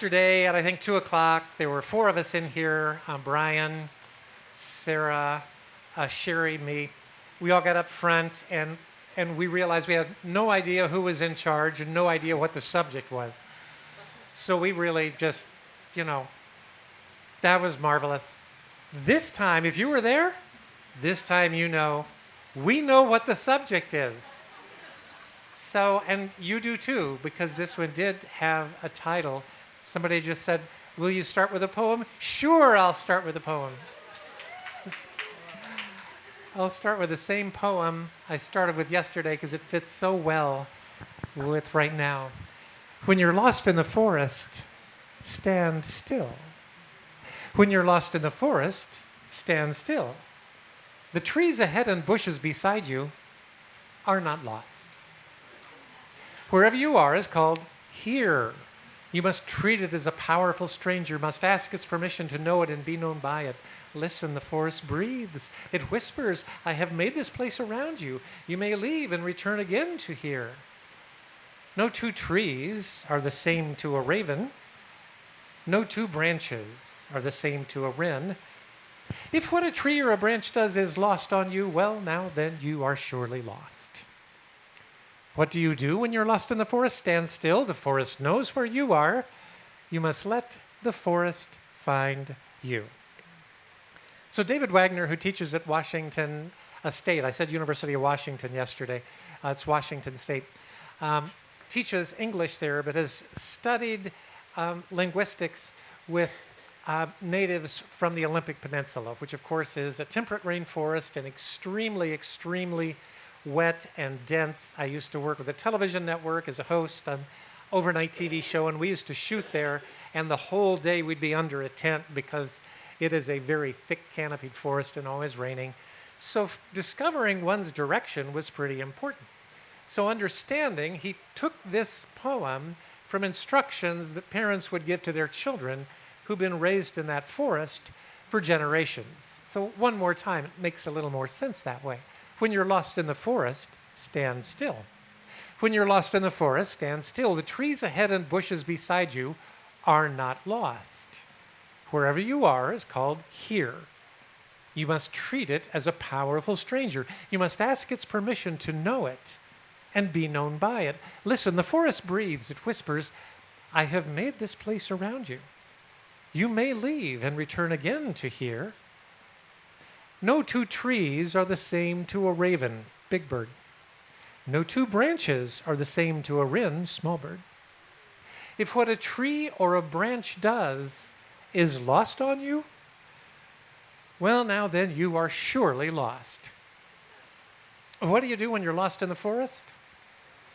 yesterday at I think 2 o'clock, there were 4 of us in here, Brian, Sarah, Sherry, me. We all got up front and we realized we had no idea who was in charge and no idea what the subject was. So we really just, that was marvelous. This time, if you were there, this time we know what the subject is. So, and you do too, because this one did have a title. Somebody just said, will you start with a poem? Sure, I'll start with a poem. I'll start with the same poem I started with yesterday because it fits so well with right now. When you're lost in the forest, stand still. When you're lost in the forest, stand still. The trees ahead and bushes beside you are not lost. Wherever you are is called here. You must treat it as a powerful stranger, must ask its permission to know it and be known by it. Listen, the forest breathes. It whispers, I have made this place around you. You may leave and return again to here. No 2 trees are the same to a raven. No 2 branches are the same to a wren. If what a tree or a branch does is lost on you, well, now then you are surely lost. What do you do when you're lost in the forest? Stand still. The forest knows where you are. You must let the forest find you. So David Wagner, who teaches at Washington State, I said University of Washington yesterday, it's Washington State, teaches English there, but has studied linguistics with natives from the Olympic Peninsula, which of course is a temperate rainforest and extremely, extremely wet and dense. I used to work with a television network as a host on overnight TV show, and we used to shoot there, and the whole day we'd be under a tent because it is a very thick canopied forest and always raining. So discovering one's direction was pretty important. So understanding, he took this poem from instructions that parents would give to their children who've been raised in that forest for generations. So one more time, it makes a little more sense that way. When you're lost in the forest, stand still. When you're lost in the forest, stand still. The trees ahead and bushes beside you are not lost. Wherever you are is called here. You must treat it as a powerful stranger. You must ask its permission to know it and be known by it. Listen, the forest breathes. It whispers, I have made this place around you. You may leave and return again to here. No 2 trees are the same to a raven, big bird. No 2 branches are the same to a wren, small bird. If what a tree or a branch does is lost on you, well, now then you are surely lost. What do you do when you're lost in the forest?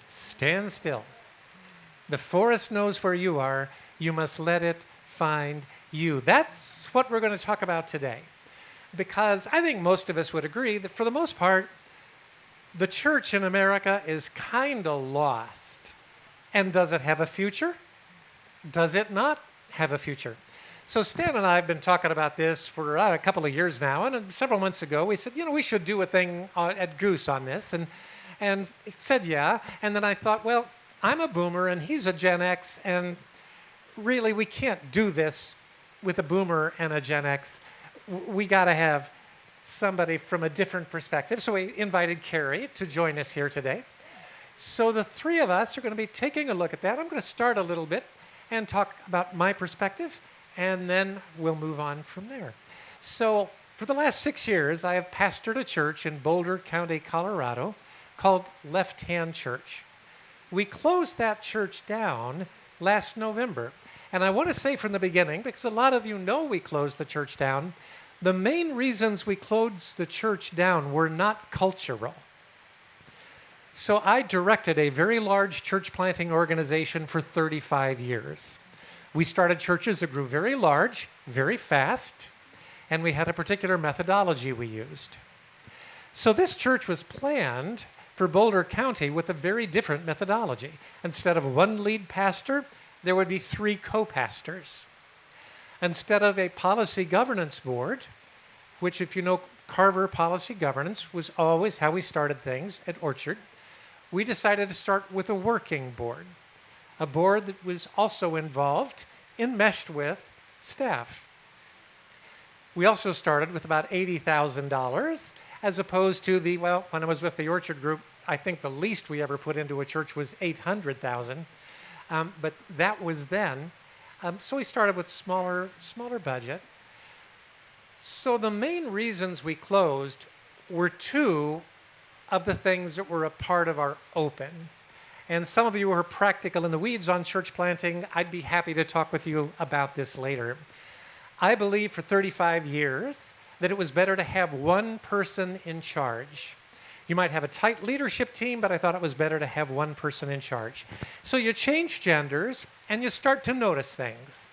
Stand still. The forest knows where you are. You must let it find you. That's what we're going to talk about today. Because I think most of us would agree that for the most part, the church in America is kind of lost. And does it have a future? Does it not have a future? So Stan and I have been talking about this for a couple of years now, and several months ago we said, we should do a thing at Goose on this, and he said yeah, and then I thought, well, I'm a boomer and he's a Gen X, and really we can't do this with a boomer and a Gen X. We got to have somebody from a different perspective. So we invited Carrie to join us here today. So the 3 of us are going to be taking a look at that. I'm going to start a little bit and talk about my perspective, and then we'll move on from there. So for the last 6 years, I have pastored a church in Boulder County, Colorado, called Left Hand Church. We closed that church down last November. And I want to say from the beginning, because a lot of you know we closed the church down, the main reasons we closed the church down were not cultural. So I directed a very large church planting organization for 35 years. We started churches that grew very large, very fast, and we had a particular methodology we used. So this church was planned for Boulder County with a very different methodology. Instead of 1 lead pastor, there would be 3 co-pastors. Instead of a policy governance board, which if you know Carver policy governance was always how we started things at Orchard, we decided to start with a working board, a board that was also involved enmeshed with staff. We also started with about $80,000 as opposed to when I was with the Orchard Group, I think the least we ever put into a church was $800,000. But that was then. So we started with smaller budget. So the main reasons we closed were two of the things that were a part of our open. And some of you who are practical in the weeds on church planting, I'd be happy to talk with you about this later. I believe for 35 years that it was better to have one person in charge. You might have a tight leadership team, but I thought it was better to have one person in charge. So you change genders and you start to notice things.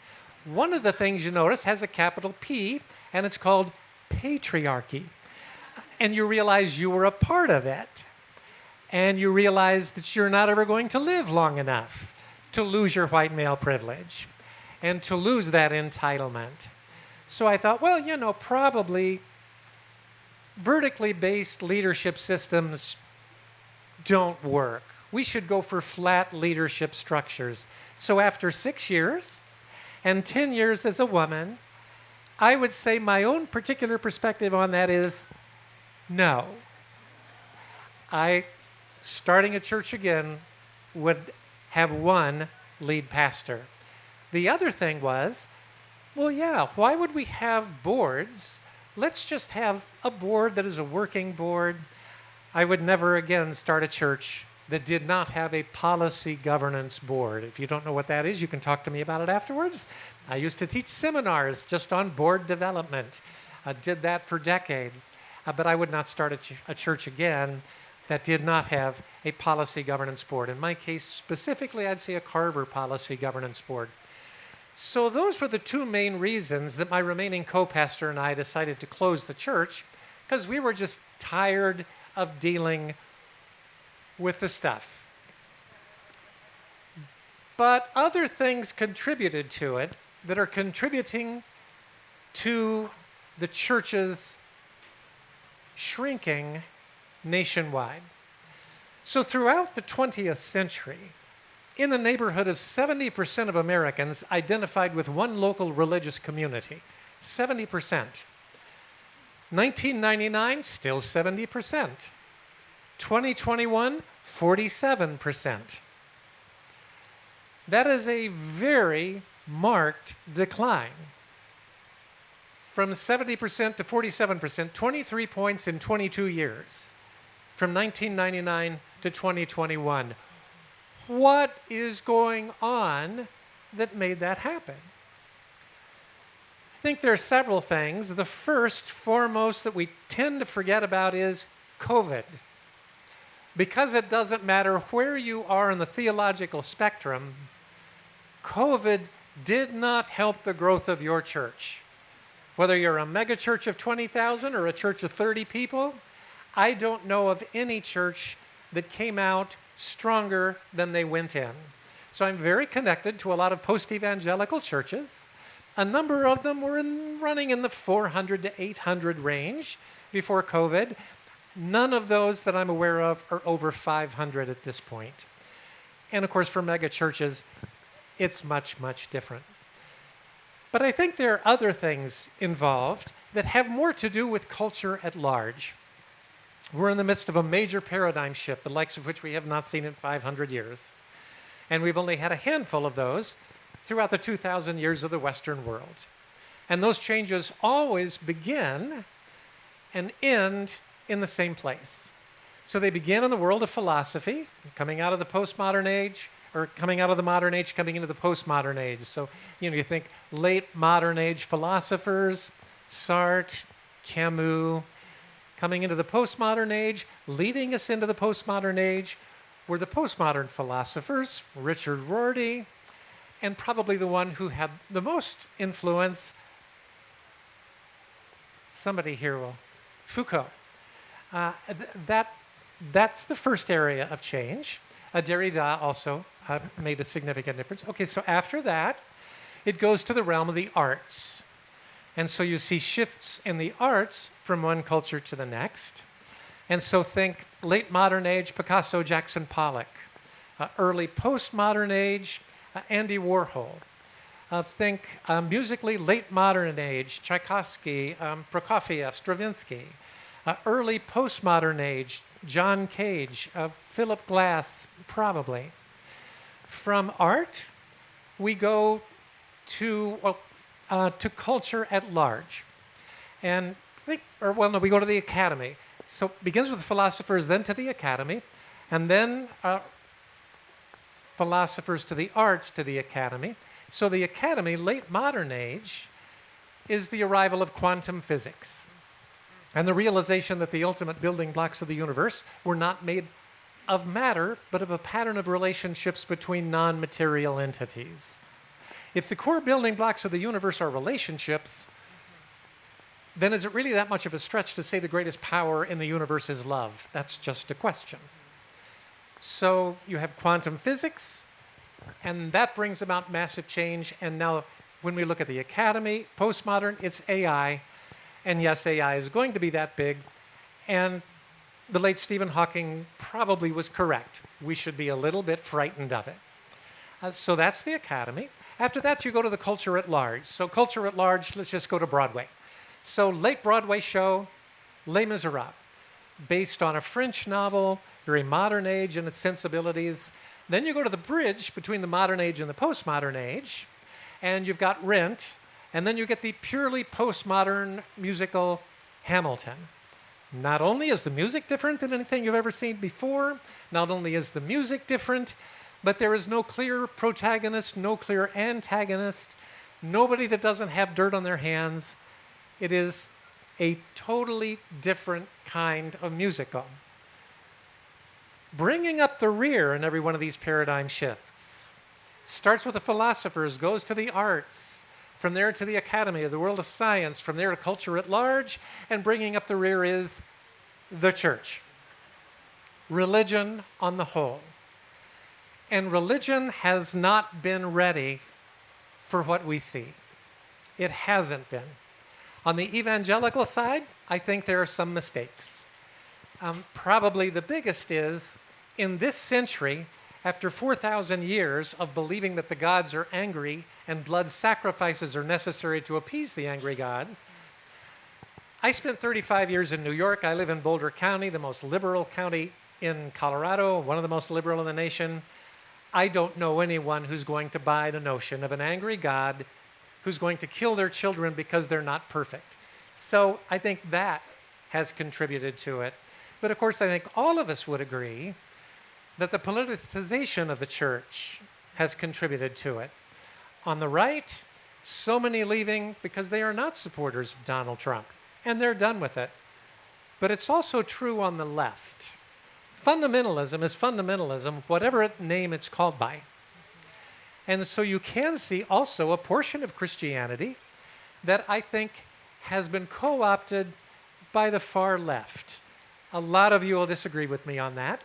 One of the things you notice has a capital P, and it's called patriarchy. And you realize you were a part of it. And you realize that you're not ever going to live long enough to lose your white male privilege and to lose that entitlement. So I thought, probably vertically based leadership systems don't work. We should go for flat leadership structures. So after 6 years and 10 years as a woman, I would say my own particular perspective on that is no. Starting a church again, would have one lead pastor. The other thing was, why would we have boards? Let's just have a board that is a working board. I would never again start a church that did not have a policy governance board. If you don't know what that is, you can talk to me about it afterwards. I used to teach seminars just on board development. I did that for decades. But I would not start a church again that did not have a policy governance board. In my case specifically, I'd say a Carver policy governance board. So those were the two main reasons that my remaining co-pastor and I decided to close the church, because we were just tired of dealing with the stuff. But other things contributed to it that are contributing to the church's shrinking nationwide. So throughout the 20th century, in the neighborhood of 70% of Americans identified with one local religious community. 70%. 1999, still 70%. 2021, 47%. That is a very marked decline. From 70% to 47%, 23 points in 22 years. From 1999 to 2021. What is going on that made that happen? I think there are several things. The first, foremost, that we tend to forget about is COVID. Because it doesn't matter where you are in the theological spectrum, COVID did not help the growth of your church. Whether you're a mega church of 20,000 or a church of 30 people, I don't know of any church that came out stronger than they went in. So I'm very connected to a lot of post-evangelical churches. A number of them were running in the 400 to 800 range before COVID. None of those that I'm aware of are over 500 at this point. And of course, for mega churches, it's much, much different. But I think there are other things involved that have more to do with culture at large. We're in the midst of a major paradigm shift, the likes of which we have not seen in 500 years. And we've only had a handful of those throughout the 2,000 years of the Western world. And those changes always begin and end in the same place. So they begin in the world of philosophy, coming out of the postmodern age, or coming out of the modern age, coming into the postmodern age. So, you think late modern age philosophers, Sartre, Camus. Coming into the postmodern age, leading us into the postmodern age, were the postmodern philosophers, Richard Rorty, and probably the one who had the most influence, somebody here will, Foucault. That's the first area of change. Derrida also made a significant difference. Okay, so after that, it goes to the realm of the arts. And so you see shifts in the arts from one culture to the next. And so think late modern age, Picasso, Jackson Pollock. Early postmodern age, Andy Warhol. Think musically late modern age, Tchaikovsky, Prokofiev, Stravinsky. Early postmodern age, John Cage, Philip Glass, probably. From art, we go to culture at large. And we go to the academy. So it begins with philosophers, then to the academy, and then philosophers to the arts, to the academy. So the academy, late modern age, is the arrival of quantum physics and the realization that the ultimate building blocks of the universe were not made of matter, but of a pattern of relationships between non-material entities. If the core building blocks of the universe are relationships, then is it really that much of a stretch to say the greatest power in the universe is love? That's just a question. So you have quantum physics, and that brings about massive change. And now when we look at the academy, postmodern, it's AI. And yes, AI is going to be that big. And the late Stephen Hawking probably was correct. We should be a little bit frightened of it. So that's the academy. After that, you go to the culture at large. So culture at large, let's just go to Broadway. So late Broadway show, Les Miserables, based on a French novel, very modern age in its sensibilities. Then you go to the bridge between the modern age and the postmodern age, and you've got Rent, and then you get the purely postmodern musical Hamilton. Not only is the music different than anything you've ever seen before, not only is the music different, but there is no clear protagonist, no clear antagonist, nobody that doesn't have dirt on their hands. It is a totally different kind of musical. Bringing up the rear in every one of these paradigm shifts starts with the philosophers, goes to the arts, from there to the academy, the world of science, from there to culture at large, and bringing up the rear is the church. Religion on the whole. And religion has not been ready for what we see. It hasn't been. On the evangelical side, I think there are some mistakes. Probably the biggest is, in this century, after 4,000 years of believing that the gods are angry and blood sacrifices are necessary to appease the angry gods, I spent 35 years in New York. I live in Boulder County, the most liberal county in Colorado, one of the most liberal in the nation. I don't know anyone who's going to buy the notion of an angry God who's going to kill their children because they're not perfect. So I think that has contributed to it. But of course, I think all of us would agree that the politicization of the church has contributed to it. On the right, so many leaving because they are not supporters of Donald Trump, and they're done with it. But it's also true on the left. Fundamentalism is fundamentalism, whatever name it's called by. And so you can see also a portion of Christianity that I think has been co-opted by the far left. A lot of you will disagree with me on that,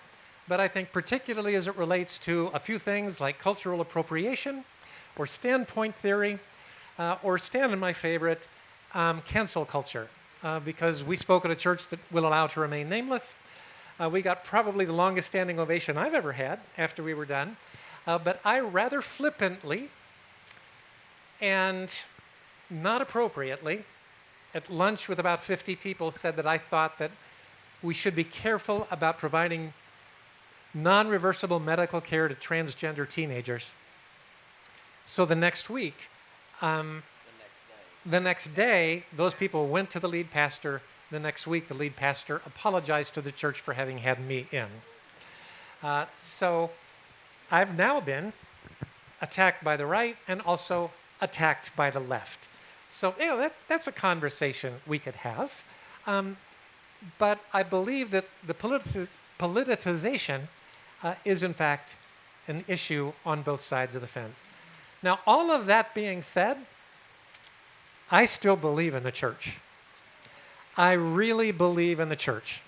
but I think particularly as it relates to a few things like cultural appropriation or standpoint theory, or stand in my favorite, cancel culture, because we spoke at a church that will allow to remain nameless. We got probably the longest standing ovation I've ever had after we were done. But I rather flippantly and not appropriately, at lunch with about 50 people, said that I thought that we should be careful about providing non-reversible medical care to transgender teenagers. So the next week, the next day, those people went to the lead pastor. The next week, the lead pastor apologized to the church for having had me in. So I've now been attacked by the right and also attacked by the left. So that's a conversation we could have. But I believe that the politicization is in fact an issue on both sides of the fence. Now, all of that being said, I still believe in the church. I really believe in the church.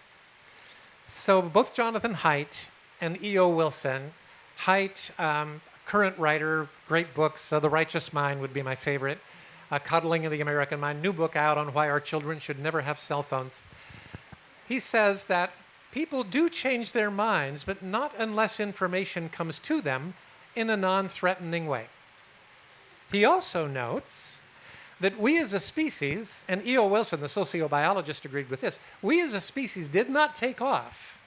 So both Jonathan Haidt and E.O. Wilson, Haidt, current writer, great books, The Righteous Mind would be my favorite, Coddling of the American Mind, new book out on why our children should never have cell phones. He says that people do change their minds, but not unless information comes to them in a non-threatening way. He also notes that we as a species, and E.O. Wilson, the sociobiologist, agreed with this, we as a species did not take off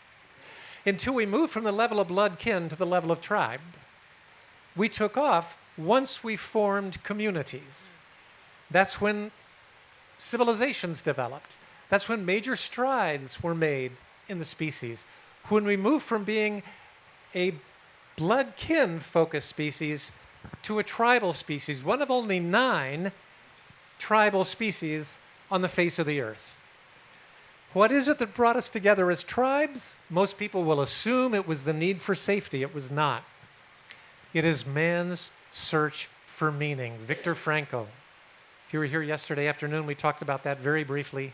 until we moved from the level of blood kin to the level of tribe. We took off once we formed communities. That's when civilizations developed. That's when major strides were made in the species. When we moved from being a blood kin focused species to a tribal species, one of only 9 tribal species on the face of the earth. What is it that brought us together as tribes? Most people will assume it was the need for safety. It was not. It is man's search for meaning. Viktor Frankl. If you were here yesterday afternoon, we talked about that very briefly.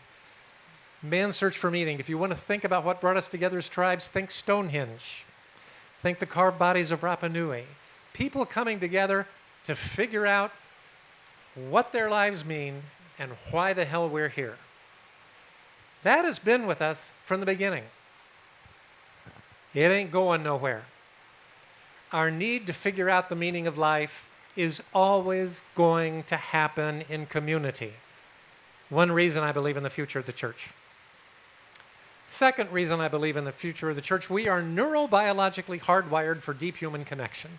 Man's search for meaning. If you want to think about what brought us together as tribes, think Stonehenge. Think the carved bodies of Rapa Nui. People coming together to figure out what their lives mean and why the hell we're here. That has been with us from the beginning. It ain't going nowhere. Our need to figure out the meaning of life is always going to happen in community. One reason I believe in the future of the church. Second reason I believe in the future of the church, we are neurobiologically hardwired for deep human connection.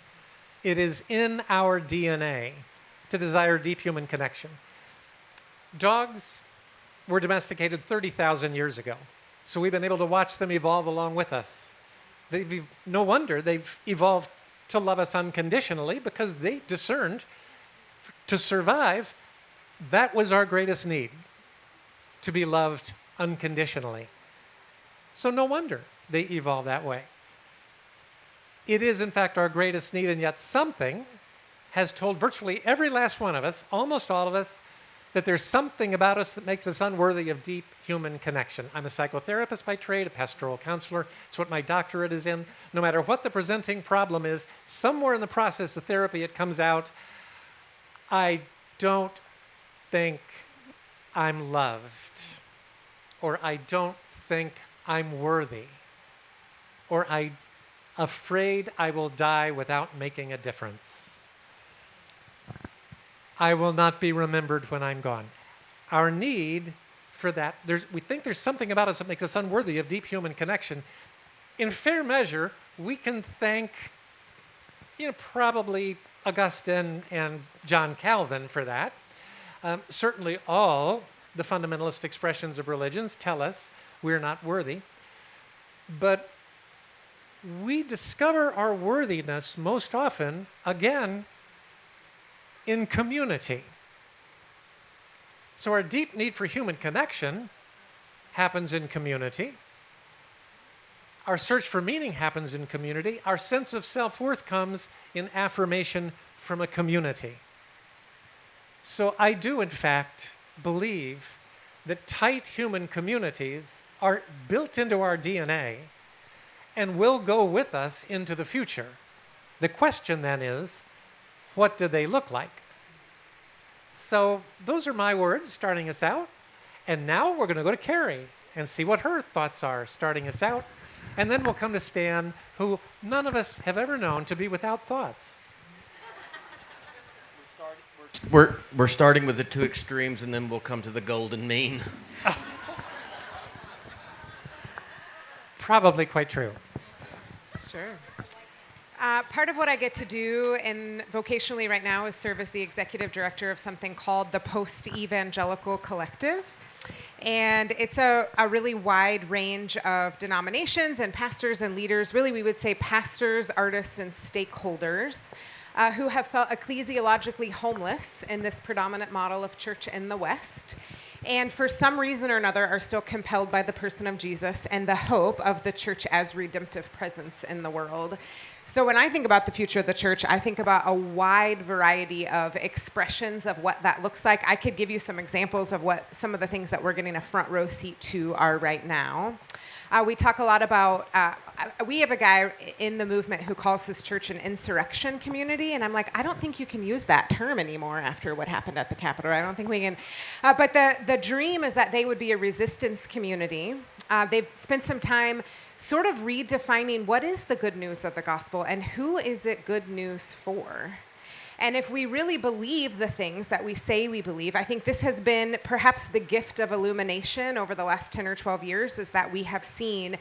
It is in our DNA to desire deep human connection. Dogs were domesticated 30,000 years ago, so we've been able to watch them evolve along with us. No wonder they've evolved to love us unconditionally, because they discerned to survive, that was our greatest need, to be loved unconditionally. So no wonder they evolved that way. It is, in fact, our greatest need, and yet something has told virtually every last one of us, almost all of us, that there's something about us that makes us unworthy of deep human connection. I'm a psychotherapist by trade, a pastoral counselor. It's what my doctorate is in. No matter what the presenting problem is, somewhere in the process of therapy it comes out, I don't think I'm loved, or I don't think I'm worthy, or I'm afraid I will die without making a difference. I will not be remembered when I'm gone. Our need for that, we think there's something about us that makes us unworthy of deep human connection. In fair measure, we can thank, probably Augustine and John Calvin for that. Certainly all the fundamentalist expressions of religions tell us we're not worthy. But we discover our worthiness most often, again, in community. So our deep need for human connection happens in community. Our search for meaning happens in community. Our sense of self-worth comes in affirmation from a community. So I do, in fact, believe that tight human communities are built into our DNA and will go with us into the future. The question then is, what do they look like? So those are my words starting us out. And now we're going to go to Carrie and see what her thoughts are starting us out. And then we'll come to Stan, who none of us have ever known to be without thoughts. We're starting with the two extremes, and then we'll come to the golden mean. Probably quite true. Sure. Part of what I get to do vocationally right now is serve as the executive director of something called the Post-Evangelical Collective. And it's a really wide range of denominations and pastors and leaders. Really, we would say pastors, artists, and stakeholders who have felt ecclesiologically homeless in this predominant model of church in the West, and for some reason or another are still compelled by the person of Jesus and the hope of the church as redemptive presence in the world. So when I think about the future of the church, I think about a wide variety of expressions of what that looks like. I could give you some examples of what some of the things that we're getting a front row seat to are right now. We talk a lot about, we have a guy in the movement who calls his church an insurrection community, and I'm like, I don't think you can use that term anymore after what happened at the Capitol. I don't think we can. But the dream is that they would be a resistance community. They've spent some time sort of redefining what is the good news of the gospel and who is it good news for. And if we really believe the things that we say we believe, I think this has been perhaps the gift of illumination over the last 10 or 12 years, is that we have seen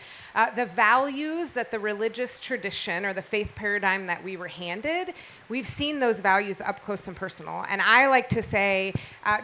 the values that the religious tradition or the faith paradigm that we were handed, we've seen those values up close and personal. And I like to say,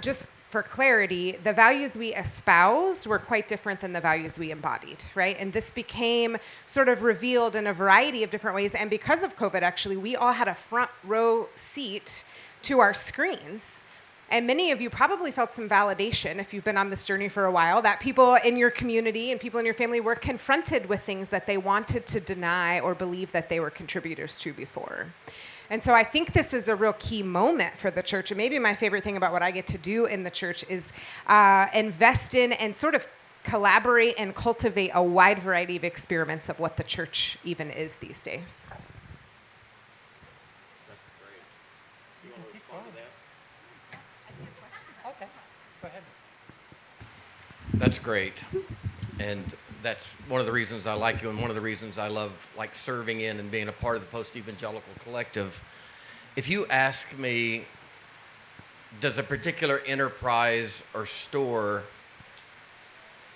just for clarity, the values we espoused were quite different than the values we embodied, right? And this became sort of revealed in a variety of different ways. And because of COVID, actually, we all had a front row seat to our screens. And many of you probably felt some validation, if you've been on this journey for a while, that people in your community and people in your family were confronted with things that they wanted to deny or believe that they were contributors to before. And so I think this is a real key moment for the church. And maybe my favorite thing about what I get to do in the church is invest in and sort of collaborate and cultivate a wide variety of experiments of what the church even is these days. That's great. You want to respond to that? Okay, go ahead. That's great. And that's one of the reasons I like you, and one of the reasons I love serving in and being a part of the post-evangelical collective. If you ask me, does a particular enterprise or store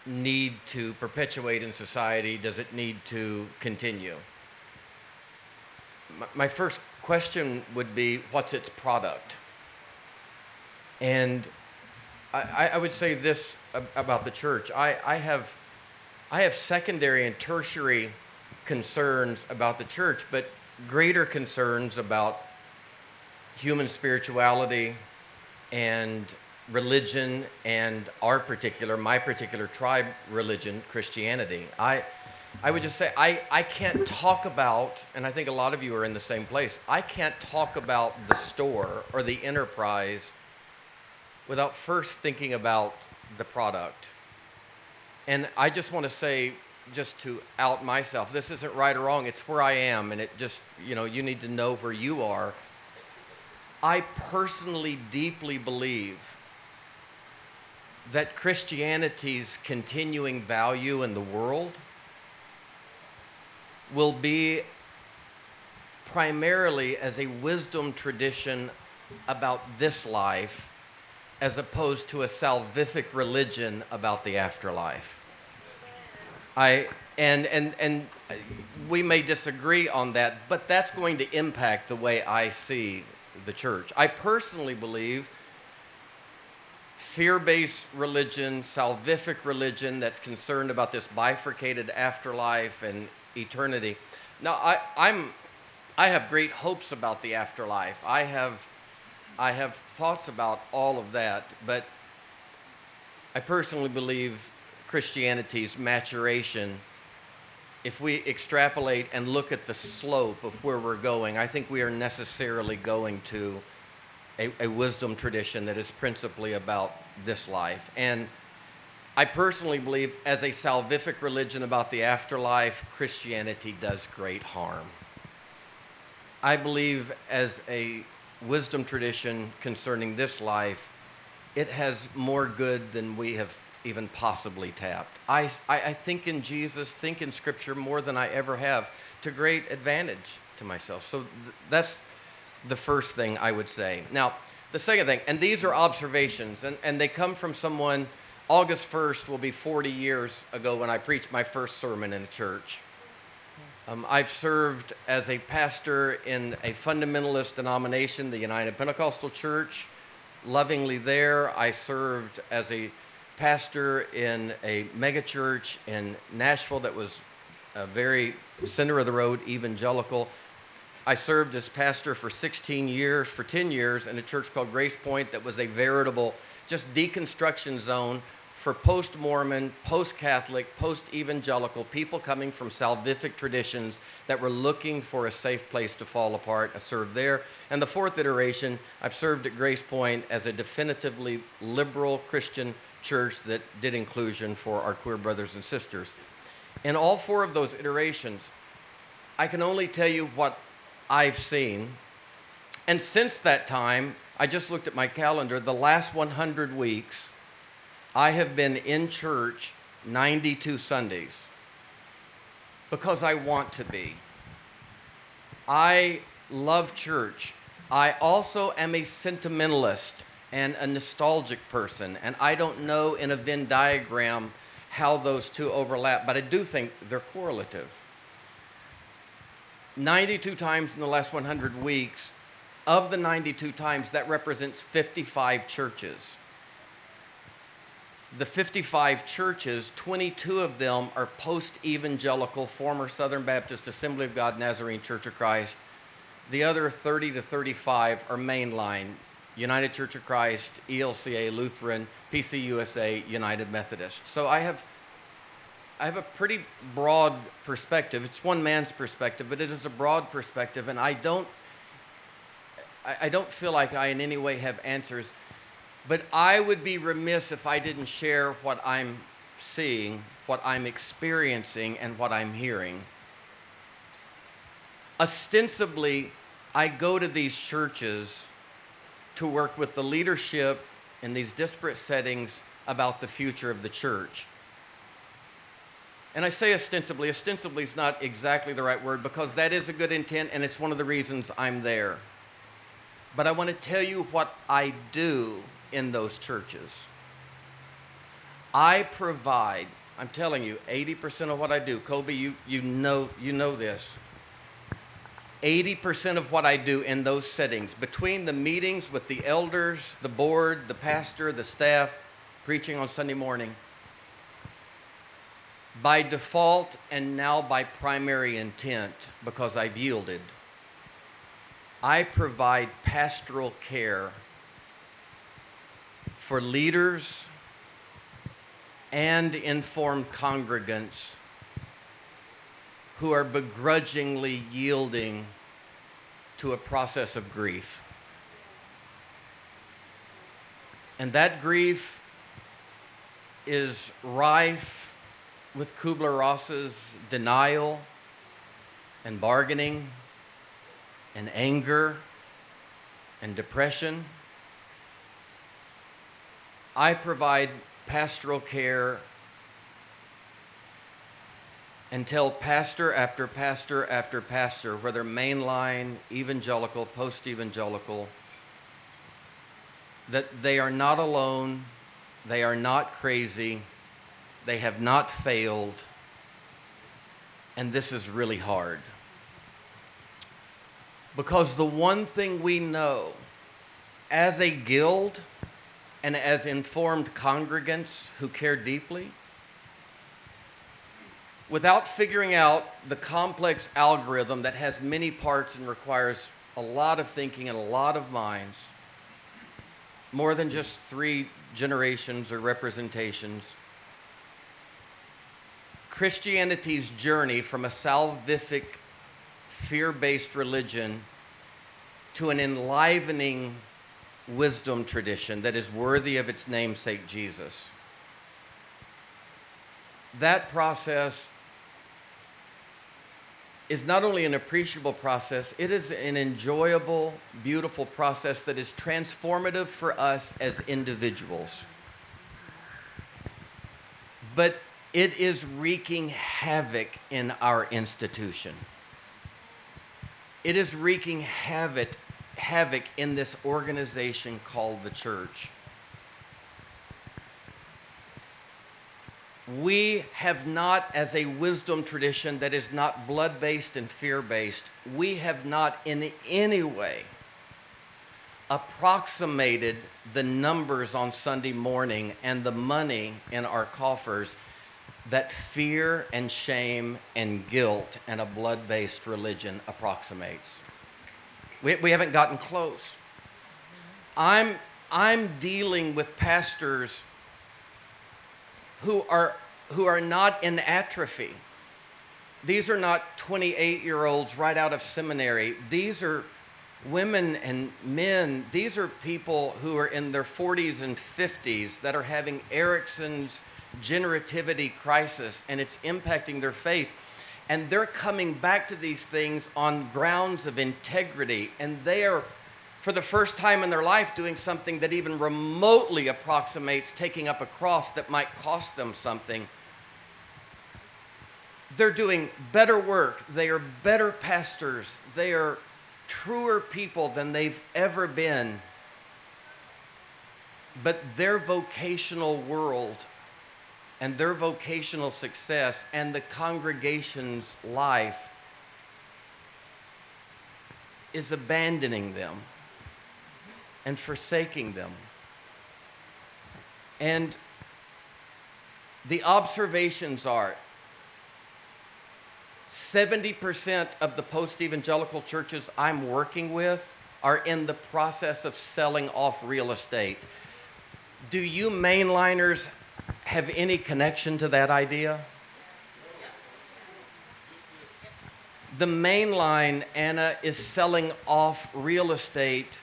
need to perpetuate in society? Does it need to continue? My first question would be, what's its product? And I would say this about the church. I have secondary and tertiary concerns about the church, but greater concerns about human spirituality and religion and my particular tribe religion, Christianity. I would just say I can't talk about, and I think a lot of you are in the same place, I can't talk about the store or the enterprise without first thinking about the product. And I just want to say, just to out myself, this isn't right or wrong, it's where I am, and it just, you need to know where you are. I personally deeply believe that Christianity's continuing value in the world will be primarily as a wisdom tradition about this life, as opposed to a salvific religion about the afterlife. And we may disagree on that, but that's going to impact the way I see the church. I personally believe fear-based religion, salvific religion that's concerned about this bifurcated afterlife and eternity. Now, I have great hopes about the afterlife. I have thoughts about all of that, but I personally believe Christianity's maturation, if we extrapolate and look at the slope of where we're going, I think we are necessarily going to a wisdom tradition that is principally about this life. And I personally believe, as a salvific religion about the afterlife, Christianity does great harm. I believe, as a wisdom tradition concerning this life, it has more good than we have even possibly tapped. I think in Jesus, think in Scripture more than I ever have, to great advantage to myself. So that's the first thing I would say. Now, the second thing, and these are observations, and they come from someone. August 1st will be 40 years ago when I preached my first sermon in a church. I've served as a pastor in a fundamentalist denomination, the United Pentecostal Church, lovingly there. I served as a pastor in a megachurch in Nashville that was a very center of the road evangelical. I served as pastor for 10 years in a church called GracePointe that was a veritable just deconstruction zone for post-Mormon, post-Catholic, post-evangelical people coming from salvific traditions that were looking for a safe place to fall apart. I served there. And the fourth iteration, I've served at GracePointe as a definitively liberal Christian church that did inclusion for our queer brothers and sisters. In all four of those iterations, I can only tell you what I've seen. And since that time, I just looked at my calendar, the last 100 weeks, I have been in church 92 Sundays because I want to be. I love church. I also am a sentimentalist and a nostalgic person, and I don't know in a Venn diagram how those two overlap, but I do think they're correlative. 92 times in the last 100 weeks, of the 92 times, that represents 55 churches. The 55 churches, 22 of them are post-evangelical, former Southern Baptist, Assembly of God, Nazarene Church of Christ. The other 30 to 35 are mainline, United Church of Christ, ELCA, Lutheran, PCUSA, United Methodist. So I have a pretty broad perspective. It's one man's perspective, but it is a broad perspective, and I don't feel like I in any way have answers. But I would be remiss if I didn't share what I'm seeing, what I'm experiencing, and what I'm hearing. Ostensibly, I go to these churches to work with the leadership in these disparate settings about the future of the church. And I say ostensibly. Ostensibly is not exactly the right word, because that is a good intent, and it's one of the reasons I'm there. But I want to tell you what I do in those churches. I provide, I'm telling you, 80% of what I do, Colby, you know this. 80% of what I do in those settings, between the meetings with the elders, the board, the pastor, the staff, preaching on Sunday morning, by default and now by primary intent, because I've yielded, I provide pastoral care for leaders and informed congregants who are begrudgingly yielding to a process of grief. And that grief is rife with Kubler-Ross's denial and bargaining and anger and depression. I provide pastoral care and tell pastor after pastor after pastor, whether mainline, evangelical, post-evangelical, that they are not alone, they are not crazy, they have not failed, and this is really hard. Because the one thing we know as a guild and as informed congregants who care deeply, without figuring out the complex algorithm that has many parts and requires a lot of thinking and a lot of minds, more than just 3 generations or representations, Christianity's journey from a salvific, fear-based religion to an enlivening wisdom tradition that is worthy of its namesake, Jesus. That process is not only an appreciable process, it is an enjoyable, beautiful process that is transformative for us as individuals. But it is wreaking havoc in our institution. It is wreaking havoc in this organization called the church. We have not, as a wisdom tradition that is not blood-based and fear-based, we have not in any way approximated the numbers on Sunday morning and the money in our coffers that fear and shame and guilt and a blood-based religion approximates. We haven't gotten close. I'm dealing with pastors who are not in atrophy. These are not 28-year-olds right out of seminary. These are women and men. These are people who are in their 40s and 50s that are having Erickson's generativity crisis, and it's impacting their faith. And they're coming back to these things on grounds of integrity, and they are, for the first time in their life, doing something that even remotely approximates taking up a cross that might cost them something. They're doing better work. They are better pastors. They are truer people than they've ever been. But their vocational world and their vocational success and the congregation's life is abandoning them and forsaking them. And the observations are 70% of the post-evangelical churches I'm working with are in the process of selling off real estate. Do you mainliners have any connection to that idea? The mainline, Anna, is selling off real estate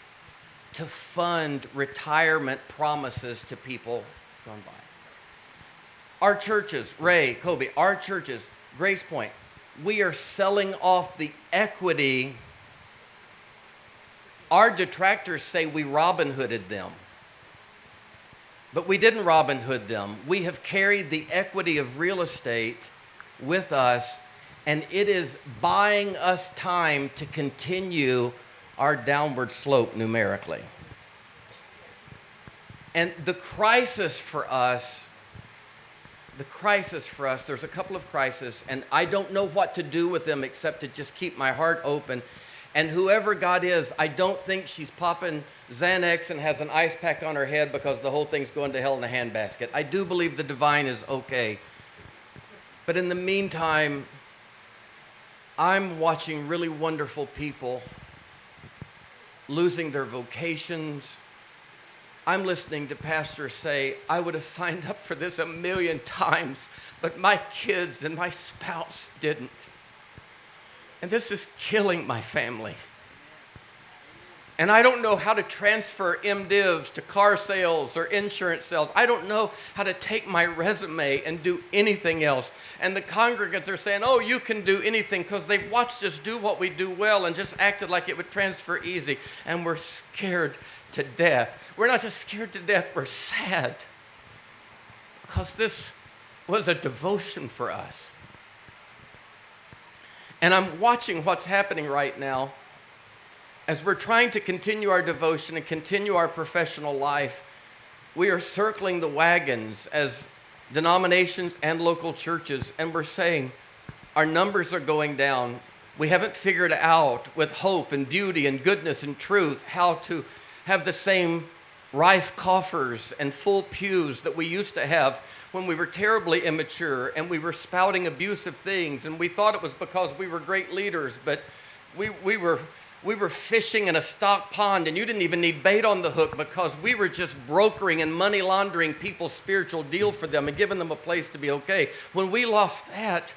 to fund retirement promises to people gone by. Our churches, Ray, Kobe, our churches, GracePointe, we are selling off the equity. Our detractors say we Robin Hooded them. But we didn't Robin Hood them. We have carried the equity of real estate with us, and it is buying us time to continue our downward slope numerically. And the crisis for us, there's a couple of crises, and I don't know what to do with them except to just keep my heart open. And whoever God is, I don't think she's popping Xanax and has an ice pack on her head because the whole thing's going to hell in a handbasket. I do believe the divine is okay. But in the meantime, I'm watching really wonderful people losing their vocations. I'm listening to pastors say, I would have signed up for this 1,000,000 times, but my kids and my spouse didn't. And this is killing my family. And I don't know how to transfer MDivs to car sales or insurance sales. I don't know how to take my resume and do anything else. And the congregants are saying, oh, you can do anything because they've watched us do what we do well and just acted like it would transfer easy. And we're scared to death. We're not just scared to death, we're sad. Because this was a devotion for us. And I'm watching what's happening right now as we're trying to continue our devotion and continue our professional life. We are circling the wagons as denominations and local churches, and we're saying our numbers are going down. We haven't figured out with hope and beauty and goodness and truth how to have the same rife coffers and full pews that we used to have when we were terribly immature and we were spouting abusive things, and we thought it was because we were great leaders, but we were fishing in a stock pond, and you didn't even need bait on the hook because we were just brokering and money laundering people's spiritual deal for them and giving them a place to be okay. When we lost that,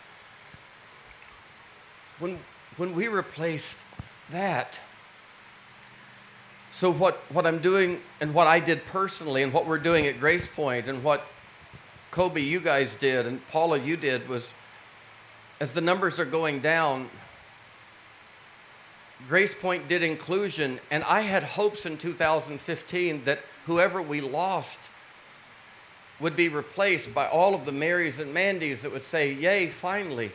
when we replaced that, so what I'm doing and what I did personally and what we're doing at GracePointe and what Kobe, you guys did, and Paula, you did, was as the numbers are going down, GracePointe did inclusion, and I had hopes in 2015 that whoever we lost would be replaced by all of the Marys and Mandys that would say, yay, finally.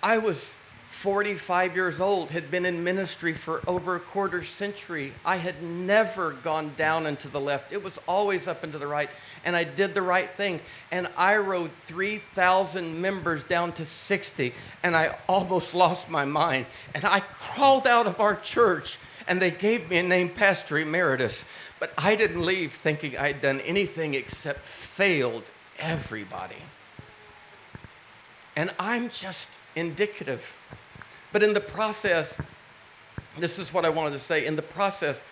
I was 45 years old, had been in ministry for over a quarter century. I had never gone down and to the left. It was always up and to the right, and I did the right thing. And I rode 3,000 members down to 60, and I almost lost my mind. And I crawled out of our church, and they gave me a name, Pastor Emeritus. But I didn't leave thinking I'd done anything except failed everybody. And I'm just indicative. But in the process, this is what I wanted to say. In the process,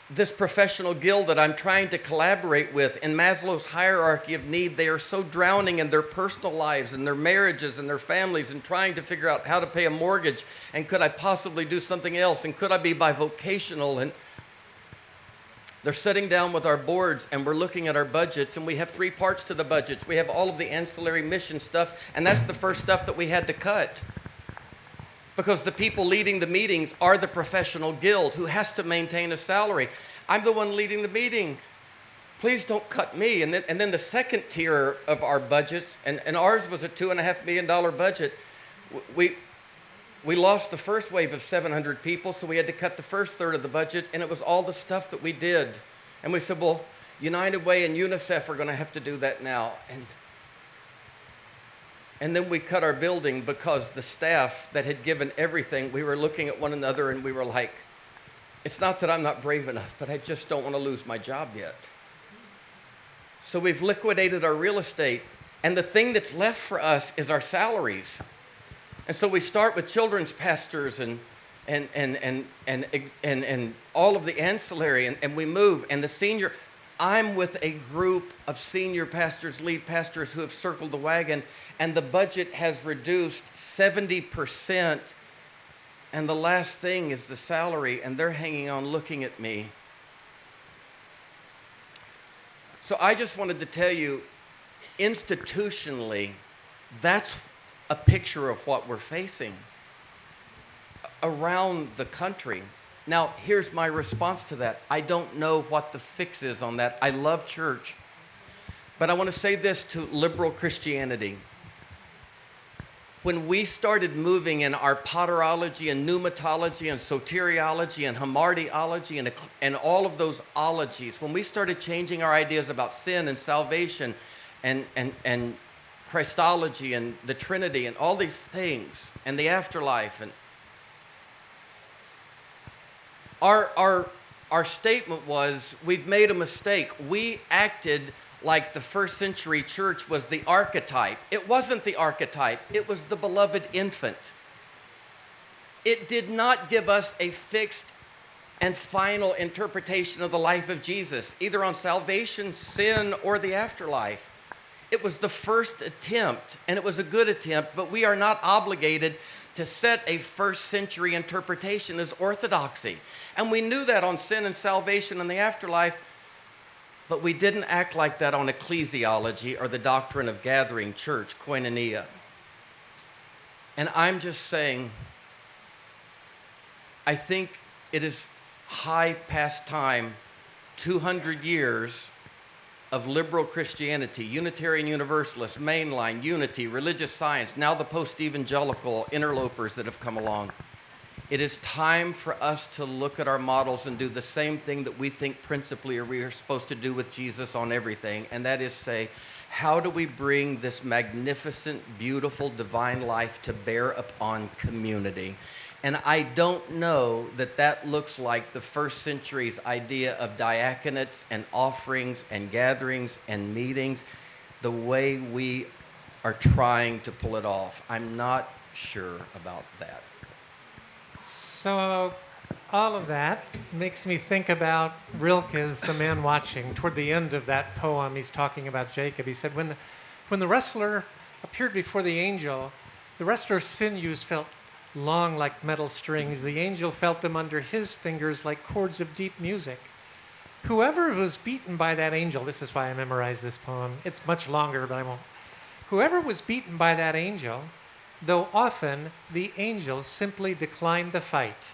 this professional guild that I'm trying to collaborate with in Maslow's hierarchy of need, they are so drowning in their personal lives and their marriages and their families and trying to figure out how to pay a mortgage, and could I possibly do something else, and could I be bivocational, and they're sitting down with our boards, and we're looking at our budgets, and we have 3 parts to the budgets. We have all of the ancillary mission stuff, and that's the first stuff that we had to cut. Because the people leading the meetings are the professional guild who has to maintain a salary. I'm the one leading the meeting. Please don't cut me. And then the second tier of our budgets, and ours was a $2.5 million budget. We we lost the first wave of 700 people, so we had to cut the first third of the budget, and it was all the stuff that we did. And we said, well, United Way and UNICEF are going to have to do that now. And then we cut our building because the staff that had given everything, we were looking at one another and we were like, it's not that I'm not brave enough, but I just don't want to lose my job yet. So we've liquidated our real estate, and the thing that's left for us is our salaries. And so we start with children's pastors and all of the ancillary, and we move. And the senior, I'm with a group of senior pastors, lead pastors who have circled the wagon, and the budget has reduced 70%. And the last thing is the salary, and they're hanging on looking at me. So I just wanted to tell you, institutionally, that's a picture of what we're facing around the country. Now, here's my response to that. I don't know what the fix is on that. I love church. But I want to say this to liberal Christianity. When we started moving in our potterology and pneumatology and soteriology and hamartiology and all of those ologies, when we started changing our ideas about sin and salvation and Christology and the Trinity and all these things and the afterlife, and our statement was, we've made a mistake. We acted like the first century church was the archetype. It wasn't the archetype. It was the beloved infant. It did not give us a fixed and final interpretation of the life of Jesus, either on salvation, sin, or the afterlife. It was the first attempt, and it was a good attempt, but we are not obligated to set a first century interpretation as orthodoxy. And we knew that on sin and salvation and the afterlife, but we didn't act like that on ecclesiology or the doctrine of gathering, church, koinonia. And I'm just saying, I think it is high past time, 200 years of liberal Christianity, Unitarian Universalist, mainline, unity, religious science, now the post-evangelical interlopers that have come along. It is time for us to look at our models and do the same thing that we think principally we are supposed to do with Jesus on everything, and that is say, how do we bring this magnificent, beautiful, divine life to bear upon community? And I don't know that that looks like the first century's idea of diaconates and offerings and gatherings and meetings, the way we are trying to pull it off. I'm not sure about that. So all of that makes me think about Rilke's The Man Watching. Toward the end of that poem, he's talking about Jacob. He said, when the wrestler appeared before the angel, the wrestler's sinews felt long like metal strings. The angel felt them under his fingers like chords of deep music. Whoever was beaten by that angel, this is why I memorized this poem. It's much longer, but I won't. Whoever was beaten by that angel, though often the angel simply declined the fight.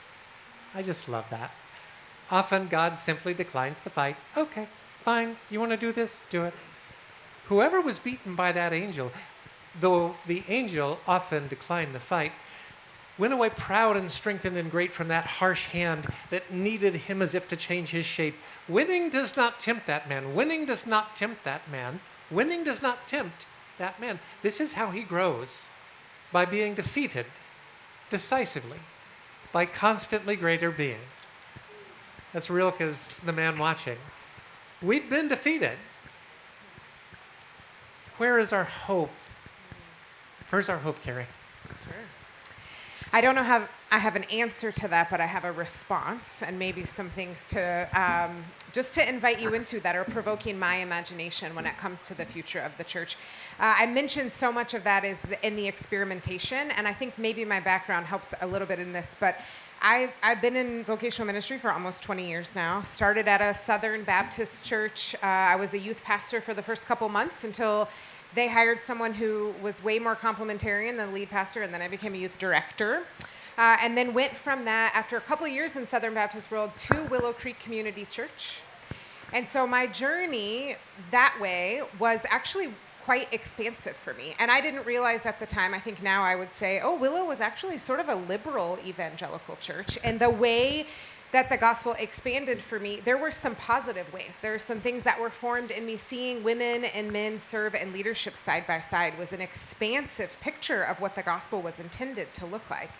I just love that. Often God simply declines the fight. Okay, fine, you want to do this? Do it. Whoever was beaten by that angel, though the angel often declined the fight, went away proud and strengthened and great from that harsh hand that kneaded him as if to change his shape. Winning does not tempt that man. Winning does not tempt that man. Winning does not tempt that man. This is how he grows. By being defeated decisively by constantly greater beings. That's Rilke's The Man Watching. We've been defeated. Where is our hope? Where's our hope, Carrie? Sure. I don't know how I have an answer to that, but I have a response and maybe some things to just to invite you into that are provoking my imagination when it comes to the future of the church. I mentioned so much of that is in the experimentation, and I think maybe my background helps a little bit in this, but I've been in vocational ministry for almost 20 years now. Started at a Southern Baptist church. I was a youth pastor for the first couple months until they hired someone who was way more complementarian than the lead pastor, and then I became a youth director. And then went from that, after a couple of years in Southern Baptist world, to Willow Creek Community Church. And so my journey that way was actually quite expansive for me. And I didn't realize at the time, I think now I would say, oh, Willow was actually sort of a liberal evangelical church. And the way that the gospel expanded for me, there were some positive ways. There were some things that were formed in me. Seeing women and men serve in leadership side by side was an expansive picture of what the gospel was intended to look like.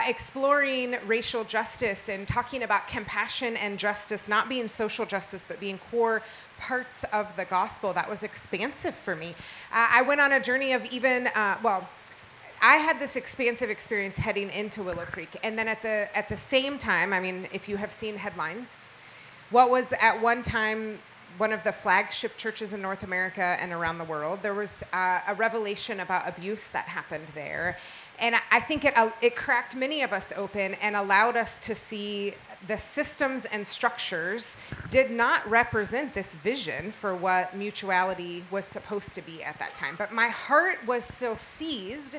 Exploring racial justice and talking about compassion and justice, not being social justice, but being core parts of the gospel, that was expansive for me. I went on a journey of even, I had this expansive experience heading into Willow Creek. And then at the same time, I mean, if you have seen headlines, what was at one time one of the flagship churches in North America and around the world, there was a revelation about abuse that happened there. And I think it cracked many of us open and allowed us to see the systems and structures did not represent this vision for what mutuality was supposed to be at that time. But my heart was still seized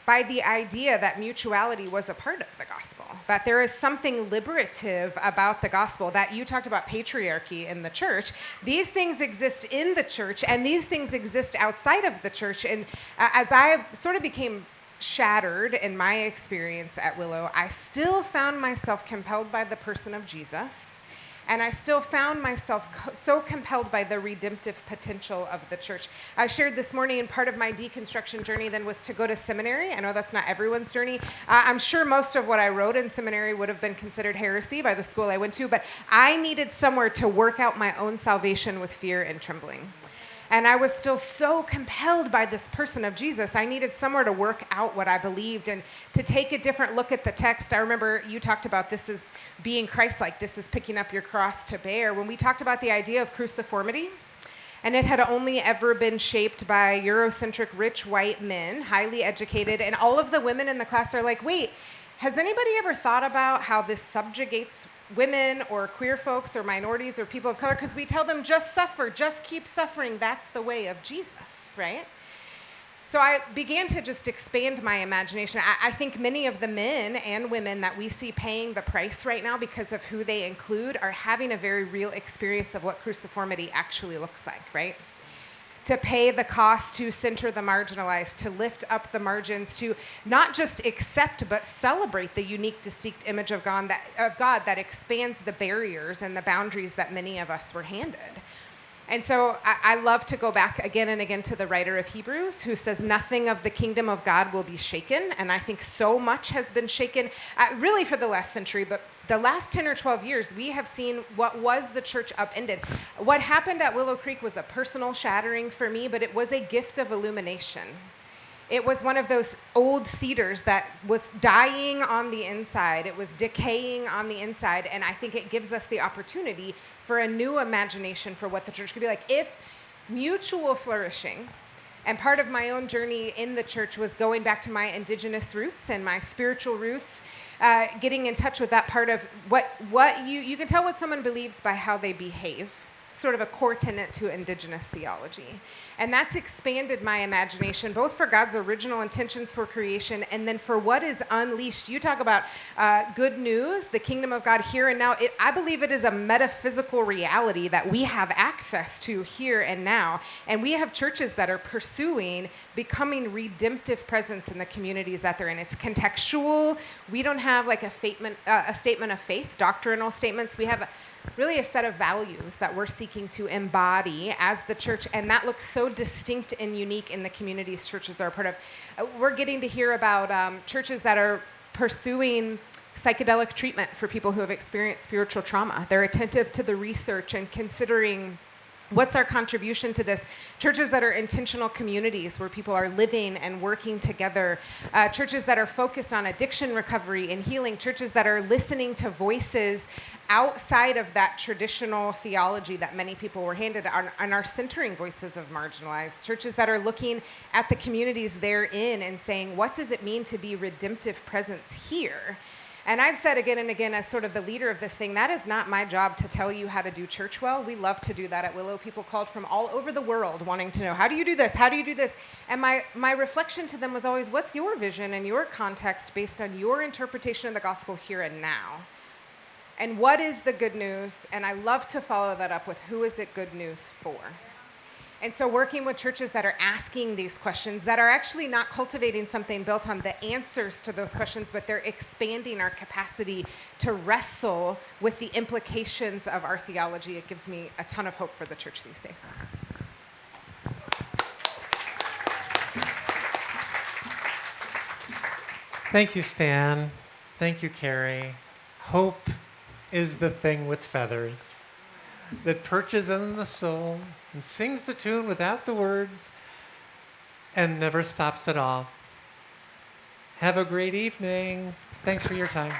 by the idea that mutuality was a part of the gospel, that there is something liberative about the gospel, that you talked about patriarchy in the church. These things exist in the church, and these things exist outside of the church. And as I sort of became shattered in my experience at Willow, I still found myself compelled by the person of Jesus. And I still found myself so compelled by the redemptive potential of the church. I shared this morning, and part of my deconstruction journey then was to go to seminary. I know that's not everyone's journey. I'm sure most of what I wrote in seminary would have been considered heresy by the school I went to, but I needed somewhere to work out my own salvation with fear and trembling. And I was still so compelled by this person of Jesus. I needed somewhere to work out what I believed and to take a different look at the text. I remember you talked about this is being Christ-like. This is picking up your cross to bear. When we talked about the idea of cruciformity, and it had only ever been shaped by Eurocentric rich white men, highly educated, and all of the women in the class are like, wait, has anybody ever thought about how this subjugates women or queer folks or minorities or people of color? Because we tell them, just suffer, just keep suffering. That's the way of Jesus, right? So I began to just expand my imagination. I think many of the men and women that we see paying the price right now because of who they include are having a very real experience of what cruciformity actually looks like, right? To pay the cost, to center the marginalized, to lift up the margins, to not just accept but celebrate the unique, distinct image of God that expands the barriers and the boundaries that many of us were handed. And so I love to go back again and again to the writer of Hebrews who says nothing of the kingdom of God will be shaken. And I think so much has been shaken really for the last century, but the last 10 or 12 years, we have seen what was the church upended. What happened at Willow Creek was a personal shattering for me, but it was a gift of illumination. It was one of those old cedars that was dying on the inside. It was decaying on the inside. And I think it gives us the opportunity for a new imagination for what the church could be like. If mutual flourishing, and part of my own journey in the church was going back to my indigenous roots and my spiritual roots, getting in touch with that part of what you can tell what someone believes by how they behave. Sort of a core tenet to indigenous theology. And that's expanded my imagination, both for God's original intentions for creation and then for what is unleashed. You talk about good news, the kingdom of God here and now. I believe it is a metaphysical reality that we have access to here and now. And we have churches that are pursuing becoming redemptive presence in the communities that they're in. It's contextual. We don't have like a statement of faith, doctrinal statements. We have really a set of values that we're seeking to embody as the church, and that looks so distinct and unique in the communities churches are a part of. We're getting to hear about churches that are pursuing psychedelic treatment for people who have experienced spiritual trauma. They're attentive to the research and considering what's our contribution to this? Churches that are intentional communities where people are living and working together. Churches that are focused on addiction recovery and healing. Churches that are listening to voices outside of that traditional theology that many people were handed and are centering voices of marginalized. Churches that are looking at the communities they're in and saying, what does it mean to be redemptive presence here? And I've said again and again, as sort of the leader of this thing, that is not my job to tell you how to do church well. We love to do that at Willow. People called from all over the world wanting to know, how do you do this? How do you do this? And my reflection to them was always, what's your vision and your context based on your interpretation of the gospel here and now? And what is the good news? And I love to follow that up with, who is it good news for? And so working with churches that are asking these questions, that are actually not cultivating something built on the answers to those questions, but they're expanding our capacity to wrestle with the implications of our theology, it gives me a ton of hope for the church these days. Thank you, Stan. Thank you, Carrie. Hope is the thing with feathers that perches on the soul and sings the tune without the words and never stops at all. Have a great evening. Thanks for your time.